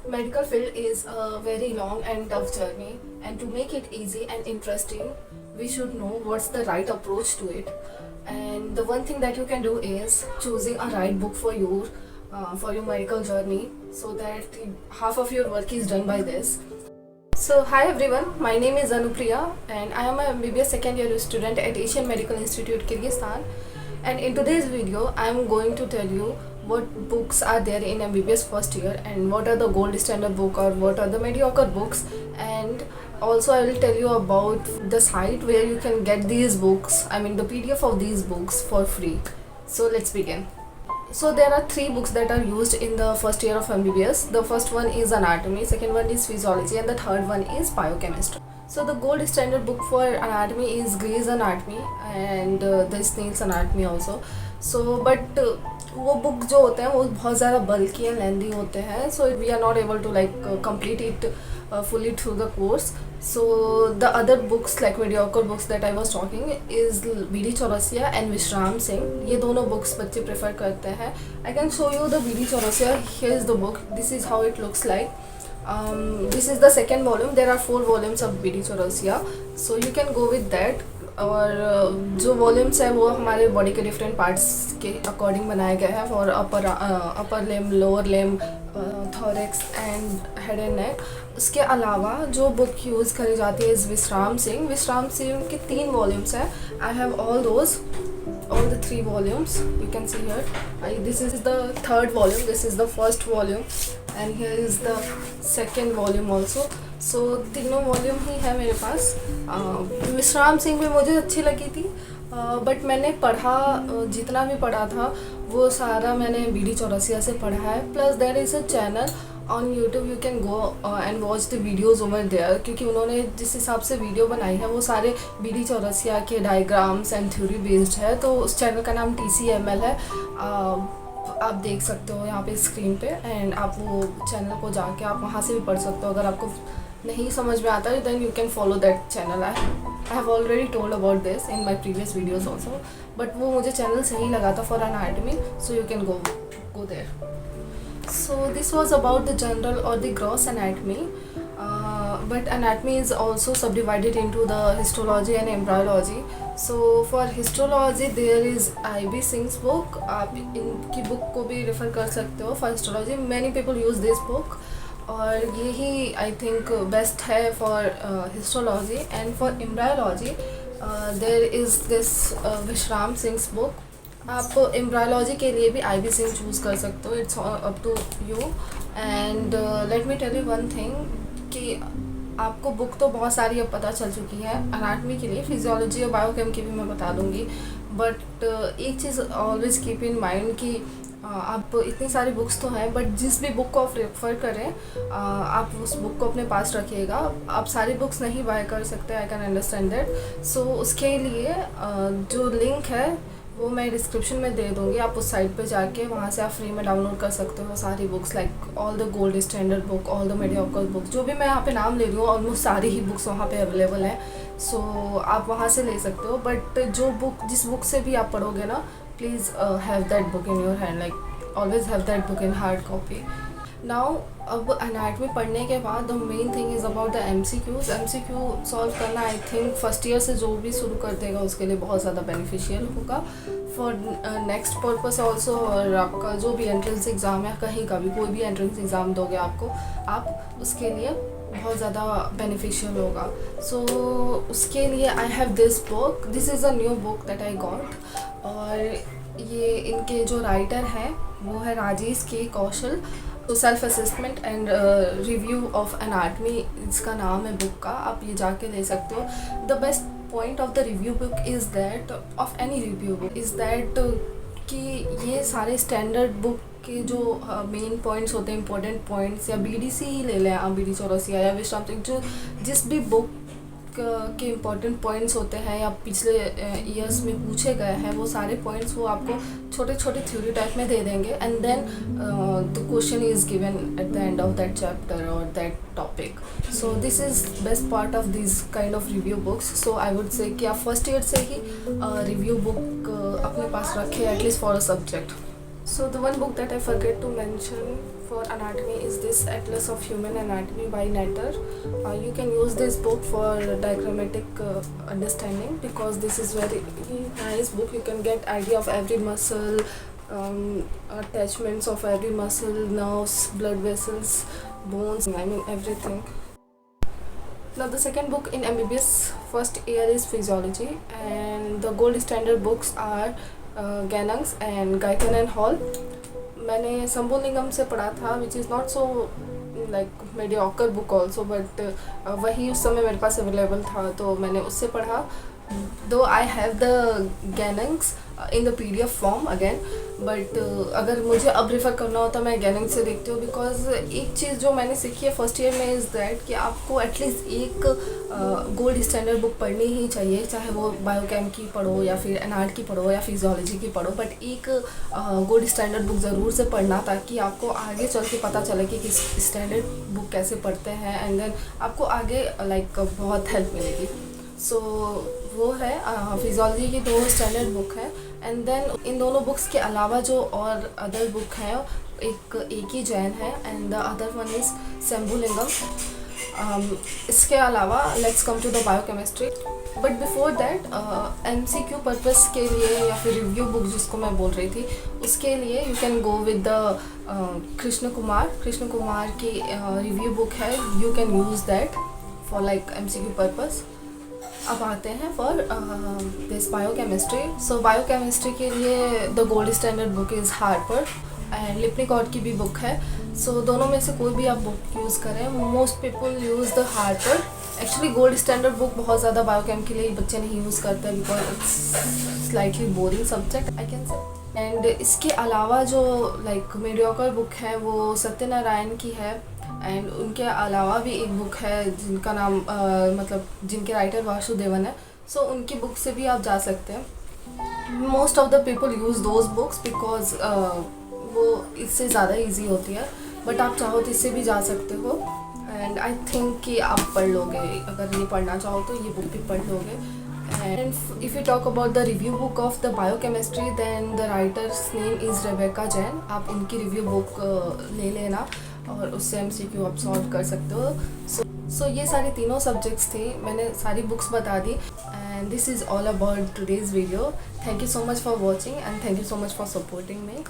Medical field is a very long and tough journey, and to make it easy and interesting, we should know what's the right approach to it. And the one thing that you can do is choosing a right book for your medical journey, so that half of your work is done by this. So hi everyone, my name is Anupriya and I am a MBBS second year student at Asian Medical Institute Kyrgyzstan. And in today's video, I am going to tell you what books are there in MBBS first year and what are the gold standard book or what are the mediocre books, and also I will tell you about the site where you can get these books, I mean the PDF of these books for free. So let's begin. So there are three books that are used in the first year of MBBS. The first one is anatomy, second one is physiology, and the third one is biochemistry. So the gold standard book for anatomy is Gray's Anatomy and the Snail's Anatomy also. So but वो book जो होते हैं वो बहुत ज़्यादा बल्कि and lengthy होते हैं, so we are not able to like complete it fully through the course. So the other books like mediocre books that I was talking is BD Chaurasia and Vishram Singh. ये दोनों books बच्चे prefer करते हैं. I can show you the BD Chaurasia. Here is the book. This is how it looks like. This is the second volume. There are 4 volumes of BD Chaurasia. So you can go with that. और जो volumes है वो हमारे body के different parts के according बनाए गए हैं for upper limb, lower limb, thorax and head and neck. उसके अलावा जो बुक यूज़ करी जाती है इस विश्राम सिंह के 3 वॉल्यूम्स हैं. I have all the 3 volumes you can see here. This is the 3rd volume, this is the 1st volume, and here is the 2nd volume also. सो तीनों वॉल्यूम ही है मेरे पास. विश्राम सिंह भी मुझे अच्छी लगी थी, बट मैंने पढ़ा जितना भी पढ़ा था वो सारा मैंने BD चौरसिया से पढ़ा है. Plus there is a channel on YouTube, you can go and watch the videos over there, क्योंकि उन्होंने जिस हिसाब से वीडियो बनाई है वो सारे BD चौरसिया के डायग्राम्स एंड थ्योरी बेस्ड है. तो उस चैनल का नाम TCML है. आप देख सकते हो यहाँ पे स्क्रीन पे, एंड आप वो चैनल को जाके आप वहाँ से भी पढ़ सकते हो. अगर आपको नहीं समझ में आता है then you can follow that channel. I have already told about this in my previous videos also, but वो मुझे चैनल सही लगा था for anatomy, so you can go there. So this was about the general or the gross anatomy, but anatomy is also subdivided into the histology and embryology. So for histology there is IB Singh's book. आप इनकी book को भी refer कर सकते हो. For histology many people use this book, और यही I think best है for histology. And for embryology there is this Vishram Singh's book. आप एम्ब्रायोलॉजी के लिए भी IB सिंह चूज़ कर सकते हो, it's up to you. And let me tell you one thing कि आपको बुक तो बहुत सारी अब पता चल चुकी है अनाटमी के लिए. फिजियोलॉजी और बायोकेम की भी मैं बता दूंगी, बट एक चीज़ ऑलवेज कीप इन माइंड कि आप इतनी सारी बुक्स तो हैं, बट जिस भी बुक को आप रेफ़र करें आप उस बुक को अपने पास रखिएगा. आप सारी बुक्स नहीं बाय कर सकते, आई कैन अंडरस्टैंड दैट. सो उसके लिए जो लिंक है वो मैं डिस्क्रिप्शन में दे दूँगी. आप उस साइट पे जाके वहाँ से आप फ्री में डाउनलोड कर सकते हो सारी books, like all the gold standard book, all the mediocre book, जो भी मैं यहाँ पे नाम ले रही हूँ ऑलमोस्ट सारी ही बुक्स वहाँ पे अवेलेबल हैं. सो आप वहाँ से ले सकते हो. बट जिस बुक से भी आप पढ़ोगे ना, please have that book in your hand, like always have that book in hard copy. Now अब anatomy पढ़ने के बाद the main thing is about the MCQs. MCQ solve करना आई थिंक फर्स्ट ईयर से जो भी शुरू कर देगा उसके लिए बहुत ज़्यादा बेनिफिशियल होगा फॉर नेक्स्ट पर्पस ऑल्सो. और आपका जो भी एंट्रेंस एग्ज़ाम है, कहीं का भी कोई भी एंट्रेंस एग्ज़ाम दोगे आप उसके लिए बहुत ज़्यादा बेनिफिशियल होगा. सो उसके लिए I have this book. This is a new book that I got, और ये इनके जो राइटर हैं वो है राजेश के कौशल. तो self assessment and review of anatomy इसका नाम है बुक का. आप ये जाके ले सकते हो. The best point of the review book is that of any review book is that कि ये सारे स्टैंडर्ड बुक के जो मेन पॉइंट्स होते हैं, इंपॉर्टेंट पॉइंट्स, या BDC ही ले लें आप, BD चौरसिया या विश्राम सिंह, जो जिस भी बुक के इम्पॉर्टेंट पॉइंट्स होते हैं या पिछले ईयर्स में पूछे गए हैं, वो सारे पॉइंट्स वो आपको छोटे छोटे थ्योरी टाइप में दे देंगे. And then the question is given at the end of that chapter और that topic. So this is best part of this kind of review books. So I would say कि आप first year से ही review book अपने पास रखें, at least for a subject. So the one book that I forget to mention for anatomy is this Atlas of Human Anatomy by Netter. You can use this book for diagrammatic understanding, because this is very nice book. You can get idea of every muscle, attachments of every muscle, nerves, blood vessels, bones, I mean everything. Now the second book in MBBS first year is physiology, and the gold standard books are Ganangs and Guyton and Hall. मैंने शंभुलिंगम से पढ़ा था, which is not so like mediocre book also, but वही उस समय मेरे पास available था तो मैंने उससे पढ़ा. दो आई हैव द गैनंग्स in the PDF form again, but अगर मुझे अब रेफ़र करना होता मैं गैनंग से देखती हूँ. बिकॉज एक चीज़ जो मैंने सीखी है फर्स्ट ईयर में इज़ दैट कि आपको एटलीस्ट एक गोल्ड स्टैंडर्ड बुक पढ़नी ही चाहिए, चाहे वो बायोकेम की पढ़ो या फिर एनआर्ट की पढ़ो या फिजियोलॉजी की पढ़ो, बट एक गोल्ड स्टैंडर्ड बुक ज़रूर से पढ़ना, ताकि आपको आगे चल के पता चले कि किस स्टैंडर्ड बुक कैसे पढ़ते हैं, एंड देन आपको आगे लाइक बहुत हेल्प मिलेगी. सो वो है फिजियोलॉजी की 2 स्टैंडर्ड बुक है. एंड देन इन दोनों बुक्स के अलावा जो और अदर बुक हैं, एक ही जैन है and the other one is Shambhulingam. इसके अलावा let's come to the biochemistry. But before that MCQ purpose के लिए या फिर रिव्यू बुक जिसको मैं बोल रही थी, उसके लिए you can go with the Krishna Kumar की रिव्यू बुक है. You can use that for like MCQ purpose. अब आते हैं for this biochemistry. So biochemistry के लिए the gold standard book is Harper, and Lippincott की भी बुक है. सो दोनों में से कोई भी आप बुक यूज़ करें. Most people use the Harper. Actually gold standard book बहुत ज़्यादा बायोकेम के लिए बच्चे नहीं यूज़ करते, because it's slightly boring subject I can say. And इसके अलावा जो लाइक मीडियोकर बुक है वो सत्यनारायण की है, एंड उनके अलावा भी एक बुक है जिनका नाम मतलब जिनके राइटर वासुदेवन है. सो उनकी बुक से भी आप जा सकते हैं. Most of the people use those books because वो इससे ज़्यादा इजी होती है, बट आप चाहो तो इससे भी जा सकते हो. एंड आई थिंक कि आप पढ़ लोगे, अगर ये पढ़ना चाहो तो ये बुक भी पढ़ लोगे. And if you talk about the review book of the biochemistry, then the writer's name is Rebecca Jain. आप उनकी रिव्यू बुक ले लेना और उससे MCQ आप सॉल्व कर सकते हो. सो ये सारी तीनों सब्जेक्ट्स थे, मैंने सारी बुक्स बता दी. And this is all about today's video. Thank you so much for watching and thank you so much for supporting me.